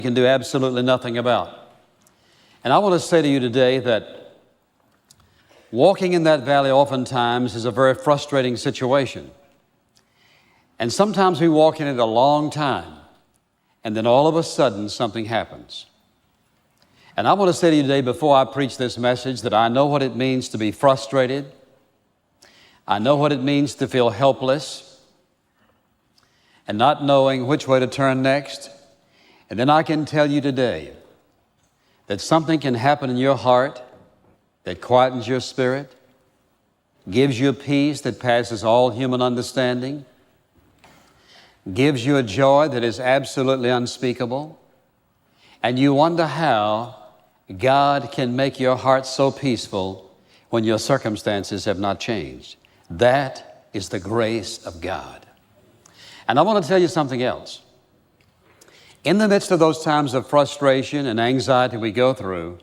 can do absolutely nothing about. And I want to say to you today that walking in that valley oftentimes is a very frustrating situation. And sometimes we walk in it a long time, and then all of a sudden something happens. And I want to say to you today, before I preach this message, that I know what it means to be frustrated. I know what it means to feel helpless and not knowing which way to turn next. And then I can tell you today that something can happen in your heart that quietens your spirit, gives you a peace that passes all human understanding, gives you a joy that is absolutely unspeakable, and you wonder how God can make your heart so peaceful when your circumstances have not changed. That is the grace of God. And I want to tell you something else. In the midst of those times of frustration and anxiety we go through,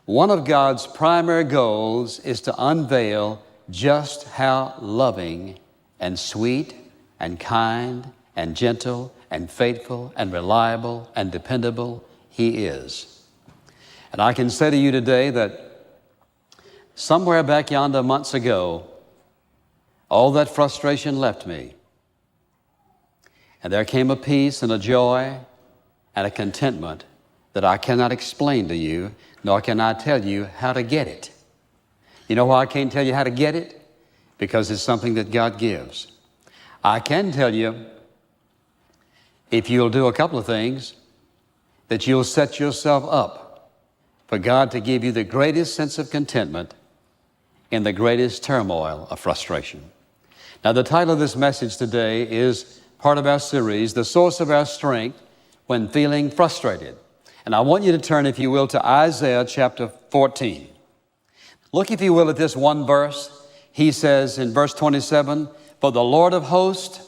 one of God's primary goals is to unveil just how loving and sweet and kind and gentle and faithful and reliable and dependable He is. And I can say to you today that somewhere back yonder months ago, all that frustration left me. And there came a peace and a joy and a contentment that I cannot explain to you, nor can I tell you how to get it. You know why I can't tell you how to get it? Because it's something that God gives. I can tell you, if you'll do a couple of things, that you'll set yourself up for God to give you the greatest sense of contentment in the greatest turmoil of frustration. Now, the title of this message today is part of our series, The Source of Our Strength When Feeling Frustrated. And I want you to turn, if you will, to Isaiah chapter 14. Look, if you will, at this one verse. He says in verse 27, "For the Lord of hosts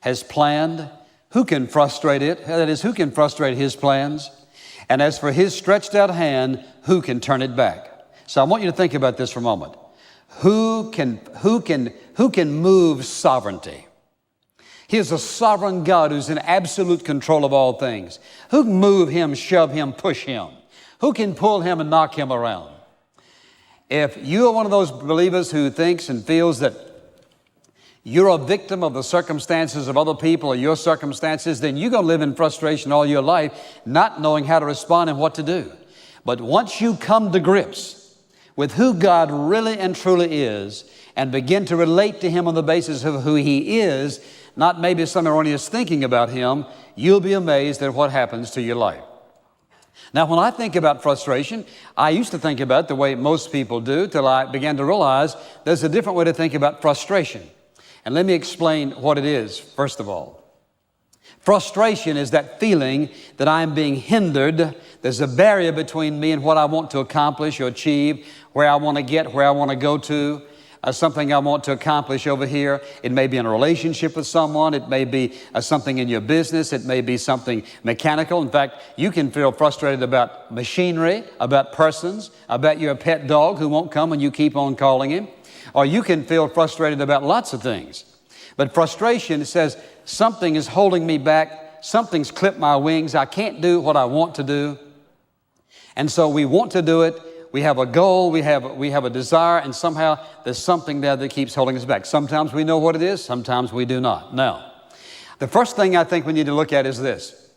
has planned, who can frustrate it?" That is, who can frustrate His plans? "And as for His stretched out hand, who can turn it back?" So I want you to think about this for a moment. Who can move sovereignty? He is a sovereign God who's in absolute control of all things. Who can move Him, shove Him, push Him? Who can pull Him and knock Him around? If you are one of those believers who thinks and feels that you're a victim of the circumstances of other people or your circumstances, then you're going to live in frustration all your life, not knowing how to respond and what to do. But once you come to grips with who God really and truly is and begin to relate to Him on the basis of who He is, not maybe some erroneous thinking about Him, you'll be amazed at what happens to your life. Now, when I think about frustration, I used to think about it the way most people do till I began to realize there's a different way to think about frustration. And let me explain what it is, first of all. Frustration is that feeling that I'm being hindered. There's a barrier between me and what I want to accomplish or achieve, where I want to get, where I want to go to. Something I want to accomplish over here. It may be in a relationship with someone. It may be something in your business. It may be something mechanical. In fact, you can feel frustrated about machinery, about persons, about your pet dog who won't come when you keep on calling him. Or you can feel frustrated about lots of things. But frustration says something is holding me back. Something's clipped my wings. I can't do what I want to do. And so we want to do it. We have a goal, we have a desire, and somehow there's something there that keeps holding us back. Sometimes we know what it is, sometimes we do not. Now, the first thing I think we need to look at is this,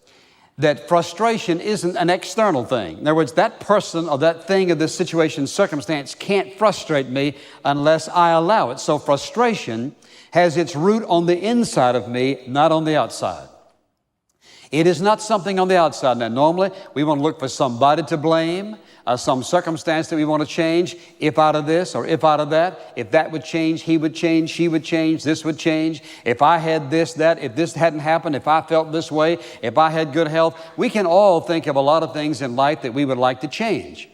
that frustration isn't an external thing. In other words, that person or that thing or this situation, circumstance can't frustrate me unless I allow it. So frustration has its root on the inside of me, not on the outside. It is not something on the outside. Now, normally, we want to look for somebody to blame, some circumstance that we want to change, if out of this or if out of that. If that would change, he would change, she would change, this would change. If I had this, that, if this hadn't happened, if I felt this way, if I had good health. We can all think of a lot of things in life that we would like to change.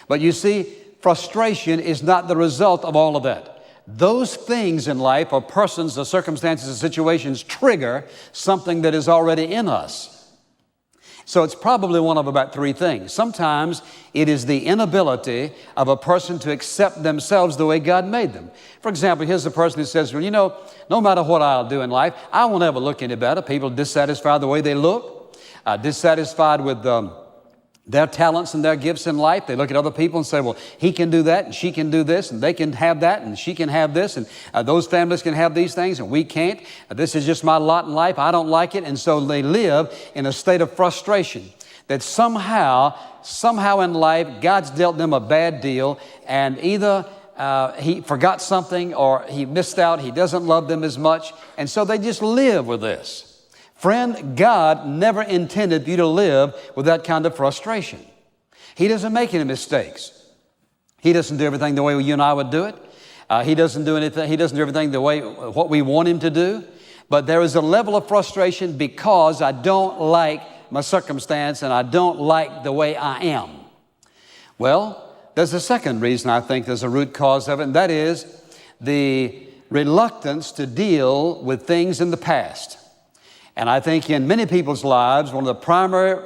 But you see, frustration is not the result of all of that. Those things in life or persons or circumstances or situations trigger something that is already in us. So it's probably one of about three things. Sometimes it is the inability of a person to accept themselves the way God made them. For example, here's a person who says, well, you know, no matter what I'll do in life, I won't ever look any better. People are dissatisfied the way they look. dissatisfied with their talents and their gifts in life. They look at other people and say, well, he can do that and she can do this and they can have that and she can have this and those families can have these things and we can't. This is just my lot in life. I don't like it. And so they live in a state of frustration that somehow in life, God's dealt them a bad deal, and either he forgot something or he missed out. He doesn't love them as much. And so they just live with this. Friend, God never intended you to live with that kind of frustration. He doesn't make any mistakes. He doesn't do everything the way you and I would do it. He doesn't do everything the way what we want him to do. But there is a level of frustration because I don't like my circumstance and I don't like the way I am. Well, there's a second reason I think there's a root cause of it, and that is the reluctance to deal with things in the past. And I think in many people's lives, one of the primary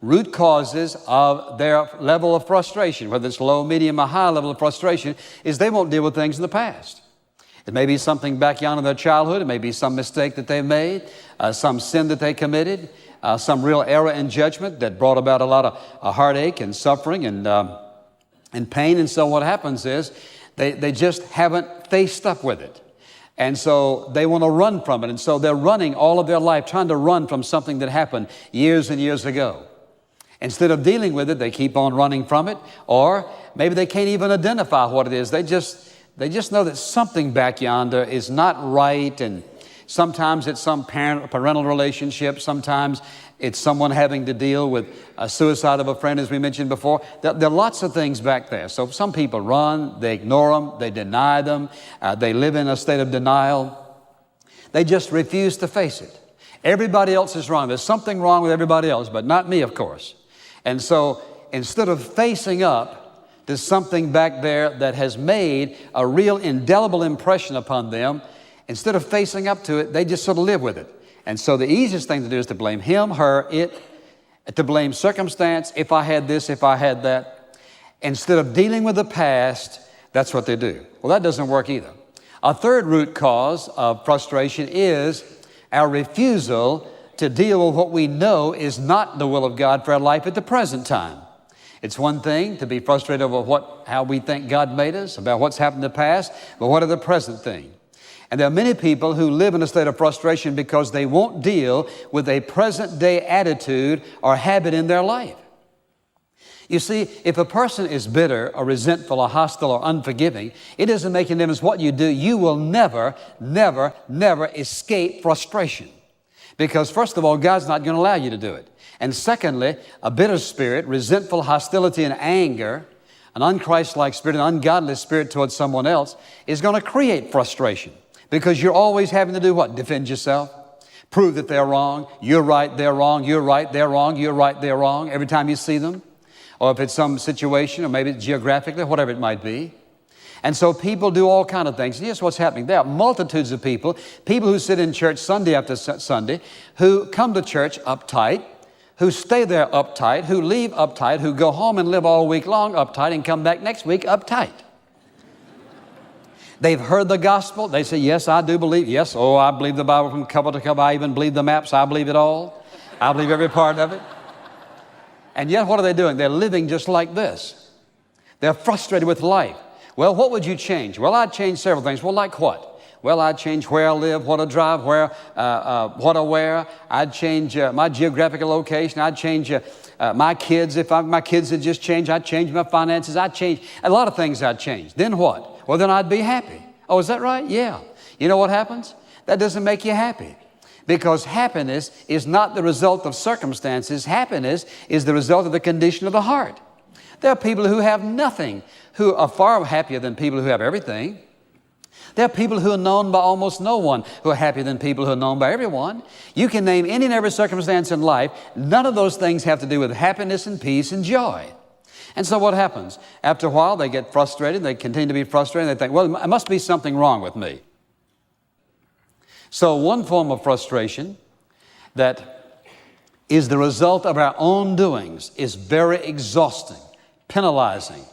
root causes of their level of frustration, whether it's low, medium, or high level of frustration, is they won't deal with things in the past. It may be something back young in their childhood. It may be some mistake that they made, some sin that they committed, some real error in judgment that brought about a lot of heartache and suffering and pain. And so what happens is they just haven't faced up with it. And so they want to run from it. And so they're running all of their life, trying to run from something that happened years and years ago. Instead of dealing with it, they keep on running from it. Or maybe they can't even identify what it is. They just know that something back yonder is not right. And sometimes it's some parental relationship. Sometimes it's someone having to deal with a suicide of a friend, as we mentioned before. There are lots of things back there. So some people run, they ignore them, they deny them, they live in a state of denial. They just refuse to face it. Everybody else is wrong. There's something wrong with everybody else, but not me, of course. And so instead of facing up to something back there that has made a real indelible impression upon them, instead of facing up to it, they just sort of live with it. And so the easiest thing to do is to blame him, her, it, to blame circumstance, if I had this, if I had that. Instead of dealing with the past, that's what they do. Well, that doesn't work either. A third root cause of frustration is our refusal to deal with what we know is not the will of God for our life at the present time. It's one thing to be frustrated over how we think God made us, about what's happened in the past, but what are the present thing? And there are many people who live in a state of frustration because they won't deal with a present-day attitude or habit in their life. You see, if a person is bitter or resentful or hostile or unforgiving, it doesn't make any difference what you do. You will never, never, never escape frustration. Because first of all, God's not going to allow you to do it. And secondly, a bitter spirit, resentful hostility and anger, an unchristlike spirit, an ungodly spirit towards someone else is going to create frustration. Because you're always having to do what? Defend yourself. Prove that they're wrong. You're right, they're wrong. You're right, they're wrong. You're right, they're wrong. Every time you see them. Or if it's some situation, or maybe geographically, whatever it might be. And so people do all kinds of things. And here's what's happening. There are multitudes of people who sit in church Sunday after Sunday, who come to church uptight, who stay there uptight, who leave uptight, who go home and live all week long uptight and come back next week uptight. They've heard the gospel. They say, yes, I do believe. Yes, I believe the Bible from cover to cover. I even believe the maps. I believe it all. I believe every part of it. And yet, what are they doing? They're living just like this. They're frustrated with life. Well, what would you change? Well, I'd change several things. Well, like what? Well, I'd change where I live, what I drive, what I wear. I'd change my geographical location. I'd change my kids. If my kids had just changed, I'd change my finances. I'd change a lot of things. I'd change. Then what? Well, then I'd be happy. Oh, is that right? Yeah. You know what happens? That doesn't make you happy. Because happiness is not the result of circumstances. Happiness is the result of the condition of the heart. There are people who have nothing who are far happier than people who have everything. There are people who are known by almost no one who are happier than people who are known by everyone. You can name any and every circumstance in life. None of those things have to do with happiness and peace and joy. And so what happens? After a while, they get frustrated. They continue to be frustrated. They think, well, there must be something wrong with me. So one form of frustration that is the result of our own doings is very exhausting, penalizing,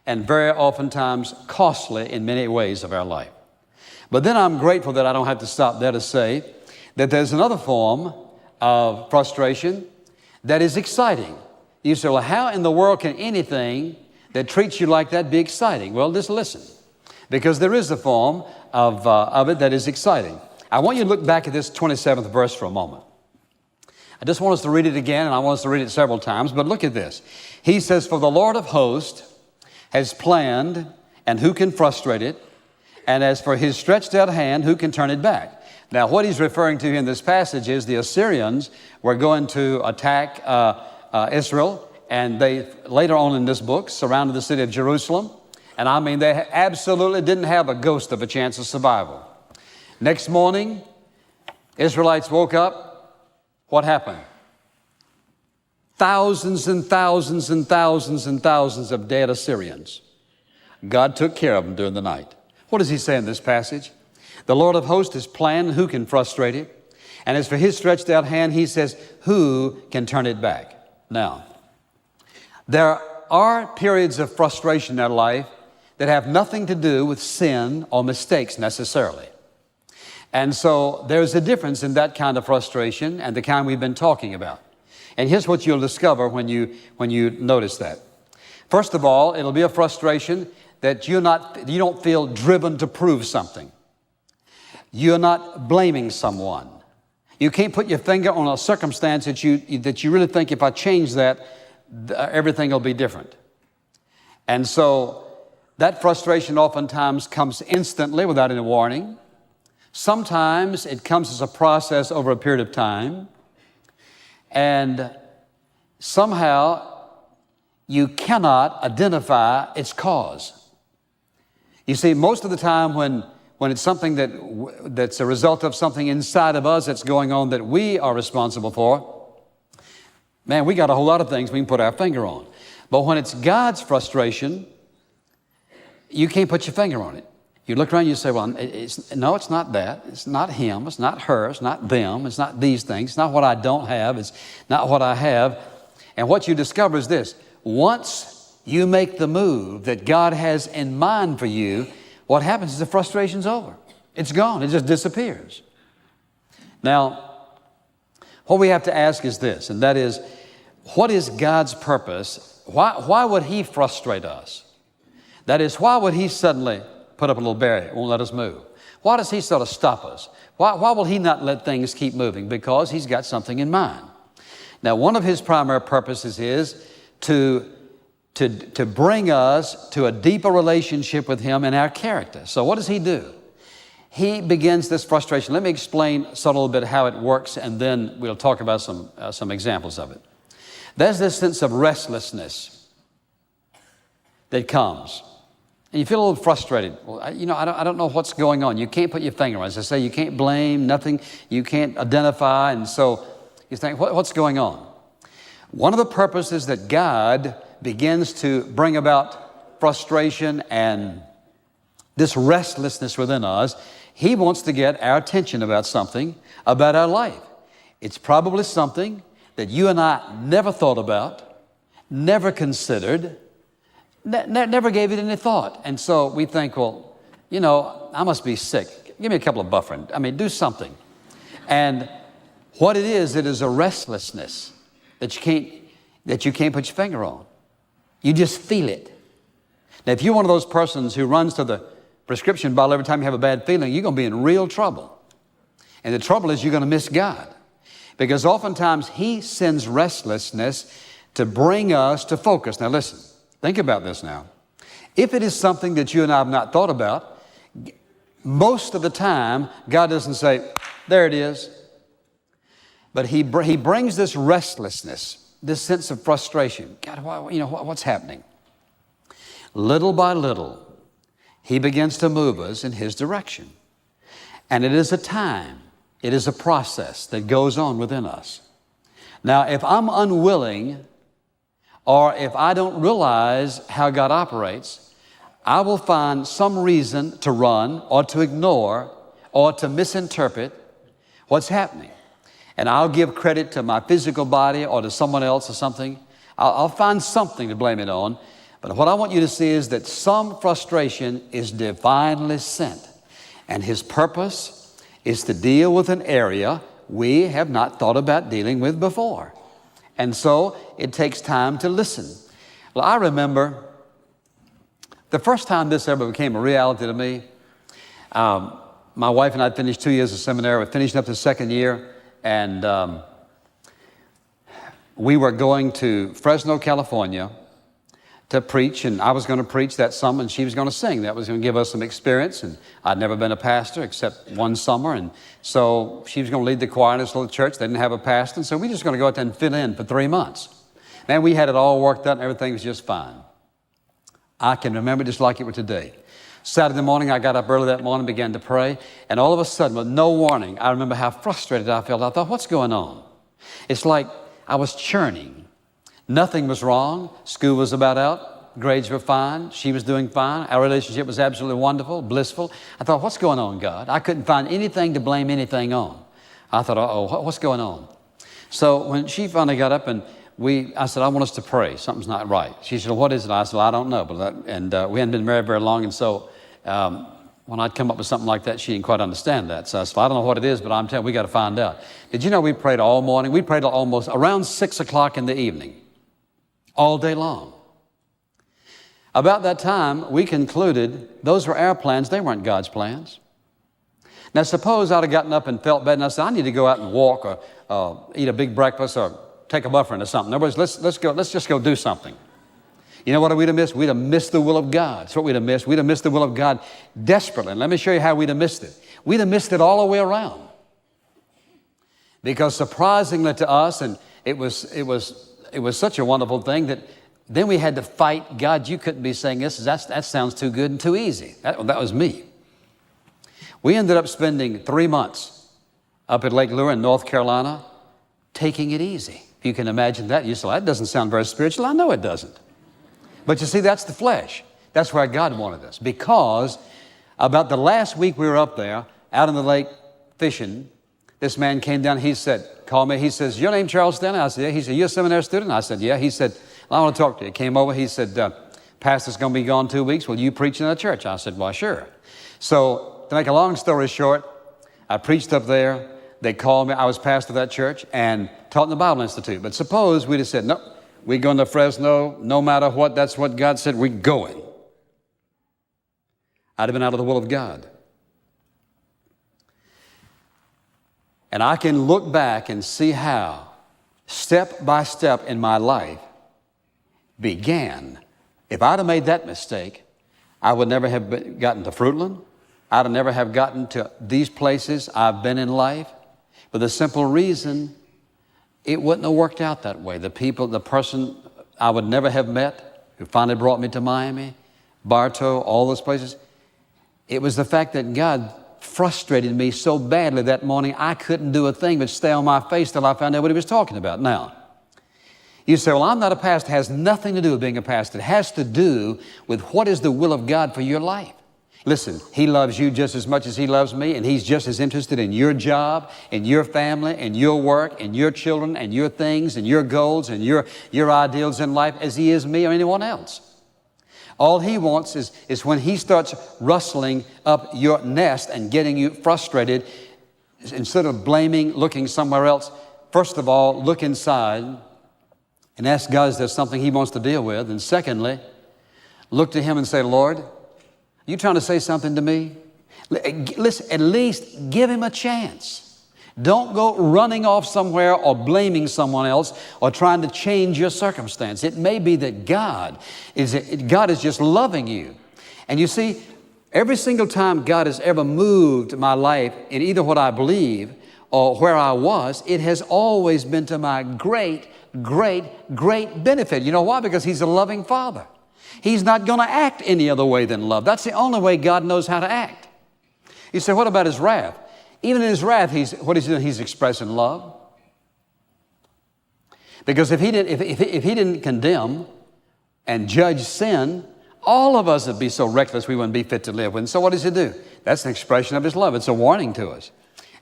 and very oftentimes costly in many ways of our life. But then I'm grateful that I don't have to stop there to say that there's another form of frustration that is exciting. You say, well, how in the world can anything that treats you like that be exciting? Well, just listen, because there is a form of it that is exciting. I want you to look back at this 27th verse for a moment. I just want us to read it again, and I want us to read it several times, but look at this. He says, for the Lord of hosts has planned, and who can frustrate it? And as for his stretched out hand, who can turn it back? Now, what he's referring to in this passage is the Assyrians were going to attack Israel, and they, later on in this book, surrounded the city of Jerusalem. And I mean, they absolutely didn't have a ghost of a chance of survival. Next morning, Israelites woke up. What happened? Thousands and thousands and thousands and thousands of dead Assyrians. God took care of them during the night. What does he say in this passage? The Lord of hosts has planned, who can frustrate it? And as for his stretched out hand, he says, who can turn it back? Now, there are periods of frustration in our life that have nothing to do with sin or mistakes necessarily. And so there's a difference in that kind of frustration and the kind we've been talking about. And here's what you'll discover when you notice that. First of all, it'll be a frustration that you don't feel driven to prove something. You're not blaming someone. You can't put your finger on a circumstance that you really think if I change that, everything will be different. And so that frustration oftentimes comes instantly without any warning. Sometimes it comes as a process over a period of time. And somehow you cannot identify its cause. You see, most of the time when it's something that's a result of something inside of us that's going on that we are responsible for, man, we got a whole lot of things we can put our finger on. But when it's God's frustration, you can't put your finger on it. You look around and you say, well, it's not that. It's not him. It's not her. It's not them. It's not these things. It's not what I don't have. It's not what I have. And what you discover is this. Once you make the move that God has in mind for you, what happens is the frustration's over. It's gone. It just disappears. Now, what we have to ask is this, and that is, what is God's purpose? Why would he frustrate us? That is, why would he suddenly put up a little barrier, won't let us move? Why does he sort of stop us? Why will he not let things keep moving? Because he's got something in mind. Now, one of his primary purposes is to bring us to a deeper relationship with him and our character. So what does he do? He begins this frustration. Let me explain a little bit how it works, and then we'll talk about some examples of it. There's this sense of restlessness that comes. And you feel a little frustrated. Well, I don't know what's going on. You can't put your finger on it. As I say, you can't blame, nothing. You can't identify. And so you think, what's going on? One of the purposes that God begins to bring about frustration and this restlessness within us, he wants to get our attention about something about our life. It's probably something that you and I never thought about, never considered, never gave it any thought. And so we think, well, I must be sick. Give me a couple of buffering. Do something. And what it is a restlessness that you can't put your finger on. You just feel it. Now, if you're one of those persons who runs to the prescription bottle every time you have a bad feeling, you're going to be in real trouble. And the trouble is you're going to miss God. Because oftentimes he sends restlessness to bring us to focus. Now listen, think about this now. If it is something that you and I have not thought about, most of the time God doesn't say, there it is. But he brings this restlessness, this sense of frustration. God, what's happening? Little by little, he begins to move us in his direction. And it is a time, it is a process that goes on within us. Now, if I'm unwilling, or if I don't realize how God operates, I will find some reason to run or to ignore or to misinterpret what's happening. And I'll give credit to my physical body or to someone else or something. I'll find something to blame it on. But what I want you to see is that some frustration is divinely sent. And his purpose is to deal with an area we have not thought about dealing with before. And so it takes time to listen. Well, I remember the first time this ever became a reality to me, my wife and I finished 2 years of seminary. We're finishing up the second year, and we were going to Fresno, California to preach, and I was going to preach that summer, and she was going to sing. That was going to give us some experience, and I'd never been a pastor except one summer, and so she was going to lead the choir in this little church. They didn't have a pastor, and so we were just going to go out there and fill in for 3 months. Man, we had it all worked out, and everything was just fine. I can remember just like it was today. Saturday morning, I got up early that morning, began to pray, and all of a sudden, with no warning, I remember how frustrated I felt. I thought, what's going on? It's like I was churning. Nothing was wrong. School was about out. Grades were fine. She was doing fine. Our relationship was absolutely wonderful, blissful. I thought, what's going on, God? I couldn't find anything to blame anything on. I thought, uh-oh, what's going on? So when she finally got up and I said, I want us to pray. Something's not right. She said, well, what is it? I said, well, I don't know. We hadn't been married very long, and so when I'd come up with something like that, she didn't quite understand that. So I said, well, I don't know what it is, but I'm telling you, we got to find out. Did you know we prayed all morning? We prayed almost around 6 o'clock in the evening, all day long. About that time, we concluded those were our plans. They weren't God's plans. Now, suppose I'd have gotten up and felt bad, and I said, I need to go out and walk or eat a big breakfast or take a muffin or something. In other words, let's just go do something. You know what we'd have missed? We'd have missed the will of God. That's what we'd have missed. We'd have missed the will of God desperately. And let me show you how we'd have missed it. We'd have missed it all the way around. Because surprisingly to us, and it was such a wonderful thing that then we had to fight, God, you couldn't be saying this. That sounds too good and too easy. That was me. We ended up spending 3 months up at Lake Lure in North Carolina, taking it easy. If you can imagine that, you say, well, that doesn't sound very spiritual. I know it doesn't. But you see, that's the flesh. That's where God wanted us. Because about the last week we were up there, out in the lake fishing, this man came down, he said, called me, he says, your name Charles Stanley? I said, yeah. He said, you're a seminary student? I said, yeah. He said, well, I want to talk to you. He came over, he said, Pastor's going to be gone 2 weeks. Will you preach in the church? I said, well, sure. So to make a long story short, I preached up there. They called me. I was pastor of that church and taught in the Bible Institute. But suppose we'd have said, no, we're going to Fresno, no matter what, that's what God said, we're going. I'd have been out of the will of God. And I can look back and see how, step by step in my life, began. If I'd have made that mistake, I would never have gotten to Fruitland. I'd have never have gotten to these places I've been in life. For the simple reason, it wouldn't have worked out that way. The person I would never have met, who finally brought me to Miami, Bartow, all those places, it was the fact that God frustrated me so badly that morning, I couldn't do a thing but stay on my face till I found out what he was talking about. Now, you say, well, I'm not a pastor. It has nothing to do with being a pastor. It has to do with what is the will of God for your life. Listen, he loves you just as much as he loves me, and he's just as interested in your job, in your family, in your work, in your children, and your things, and your goals, and your ideals in life as he is me or anyone else. All he wants is when he starts rustling up your nest and getting you frustrated, instead of blaming, looking somewhere else, first of all, look inside and ask God, is there something he wants to deal with? And secondly, look to him and say, Lord, you trying to say something to me? Listen, at least give him a chance. Don't go running off somewhere or blaming someone else or trying to change your circumstance. It may be that God is just loving you. And you see, every single time God has ever moved my life in either what I believe or where I was, it has always been to my great, great, great benefit. You know why? Because he's a loving Father. He's not going to act any other way than love. That's the only way God knows how to act. You say, what about his wrath? Even in his wrath, what he's doing, he's expressing love. Because if he didn't condemn and judge sin, all of us would be so reckless we wouldn't be fit to live with. And so what does he do? That's an expression of his love. It's a warning to us.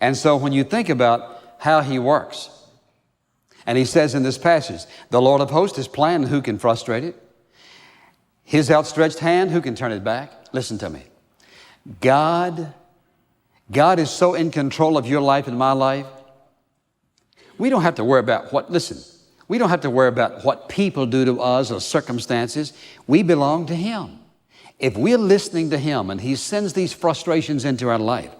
And so when you think about how he works, and he says in this passage, the Lord of hosts, his plan, who can frustrate it? His outstretched hand, who can turn it back? Listen to me. God is so in control of your life and my life We don't have to worry about we don't have to worry about what people do to us or circumstances. We belong to Him. If we're listening to Him and He sends these frustrations into our life,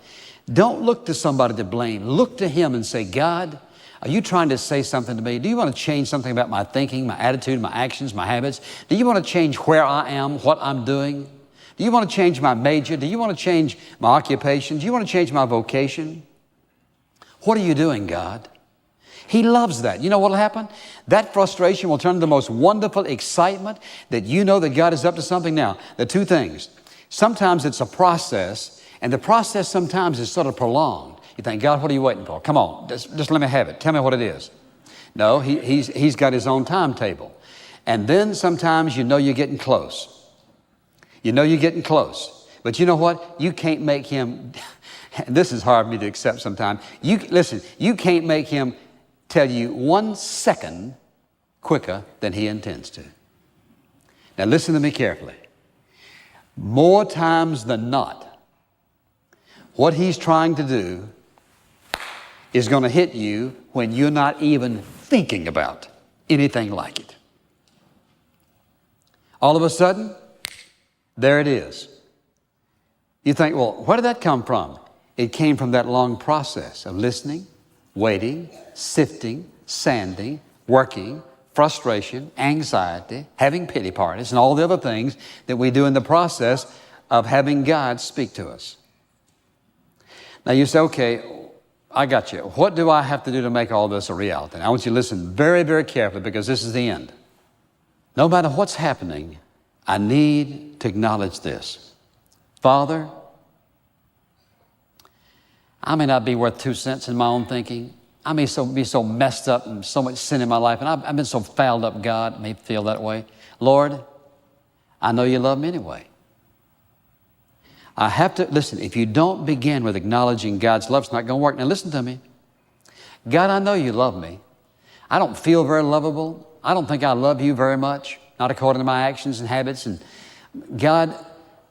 don't look to somebody to blame. Look to Him and say, God, are you trying to say something to me? Do you want to change something about my thinking, my attitude, my actions, my habits? Do you want to change where I am, what I'm doing? Do you want to change my major? Do you want to change my occupation? Do you want to change my vocation? What are you doing, God? He loves that. You know what will happen? That frustration will turn into the most wonderful excitement that you know that God is up to something. Now, the two things. Sometimes it's a process, and the process sometimes is sort of prolonged. You think, God, what are you waiting for? Come on, just let me have it. Tell me what it is. No, he's got His own timetable. And then sometimes you know you're getting close. You know you're getting close. But you know what? You can't make Him, and this is hard for me to accept sometimes. You can't make Him tell you 1 second quicker than He intends to. Now listen to me carefully. More times than not, what He's trying to do is going to hit you when you're not even thinking about anything like it. All of a sudden, there it is. You think, well, where did that come from? It came from that long process of listening, waiting, sifting, sanding, working, frustration, anxiety, having pity parties, and all the other things that we do in the process of having God speak to us. Now you say, okay, I got you. What do I have to do to make all this a reality? And I want you to listen very, very carefully, because this is the end. No matter what's happening, I need to acknowledge this. Father, I may not be worth 2 cents in my own thinking. I may be so messed up and so much sin in my life, and I've been so fouled up, God, I may feel that way. Lord, I know you love me anyway. I have to, listen, if you don't begin with acknowledging God's love, it's not going to work. Now listen to me. God, I know you love me. I don't feel very lovable. I don't think I love you very much, not according to my actions and habits. And God,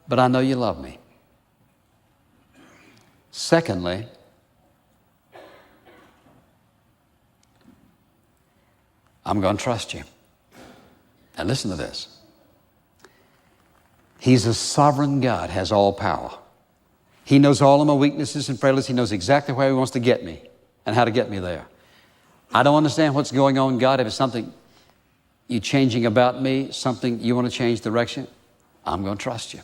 but I know you love me. Secondly, I'm going to trust you. Now listen to this. He's a sovereign God, has all power. He knows all of my weaknesses and frailties. He knows exactly where He wants to get me and how to get me there. I don't understand what's going on, God. If it's something you're changing about me, something you want to change direction, I'm going to trust you.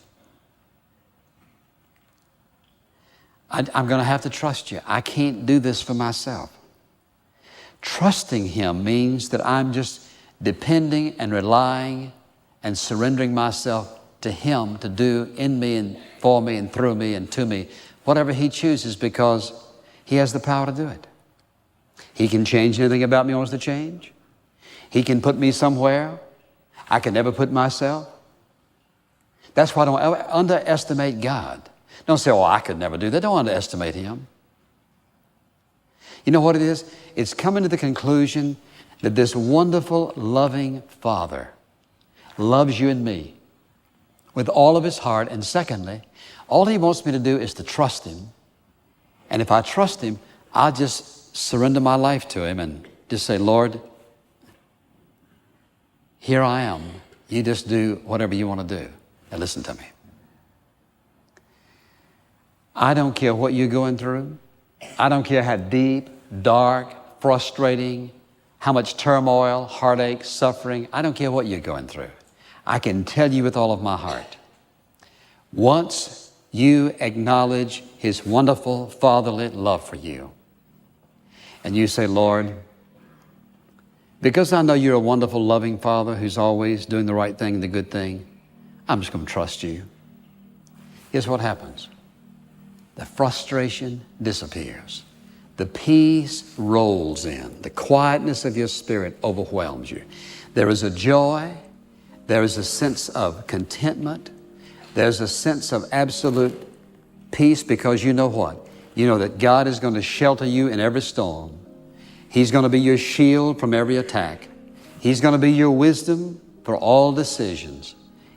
I'm going to have to trust you. I can't do this for myself. Trusting Him means that I'm just depending and relying and surrendering myself to Him to do in me and for me and through me and to me whatever He chooses, because He has the power to do it. He can change anything about me He wants to change. He can put me somewhere I can never put myself. That's why I don't ever underestimate God. Don't say, oh, I could never do that. Don't underestimate Him. You know what it is? It's coming to the conclusion that this wonderful, loving Father loves you and me with all of His heart. And secondly, all He wants me to do is to trust Him. And if I trust Him, I'll just surrender my life to Him and just say, Lord, here I am. You just do whatever you want to do. Now listen to me. I don't care what you're going through. I don't care how deep, dark, frustrating, how much turmoil, heartache, suffering. I don't care what you're going through. I can tell you with all of my heart, once you acknowledge His wonderful fatherly love for you, and you say, Lord, because I know you're a wonderful, loving Father who's always doing the right thing, the good thing, I'm just going to trust you. Here's what happens. The frustration disappears. The peace rolls in. The quietness of your spirit overwhelms you. There is a joy. There is a sense of contentment. There's a sense of absolute peace, because you know what? You know that God is going to shelter you in every storm. He's going to be your shield from every attack. He's going to be your wisdom for all decisions.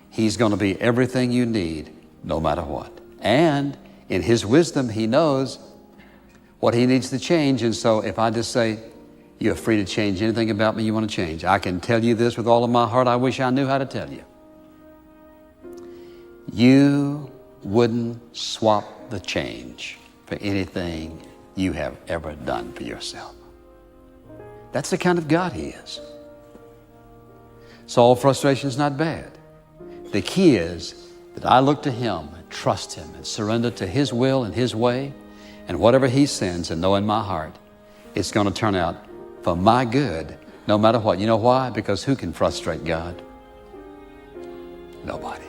He's going to be everything you need, no matter what. And in His wisdom, He knows what He needs to change. And so if I just say, You're free to change anything about me you want to change. I can tell you this with all of my heart. I wish I knew how to tell you. You wouldn't swap the change for anything you have ever done for yourself. That's the kind of God He is. So all frustration is not bad. The key is that I look to Him and trust Him and surrender to His will and His way, and whatever He sends, and know in my heart it's going to turn out for my good, no matter what. You know why? Because who can frustrate God? Nobody.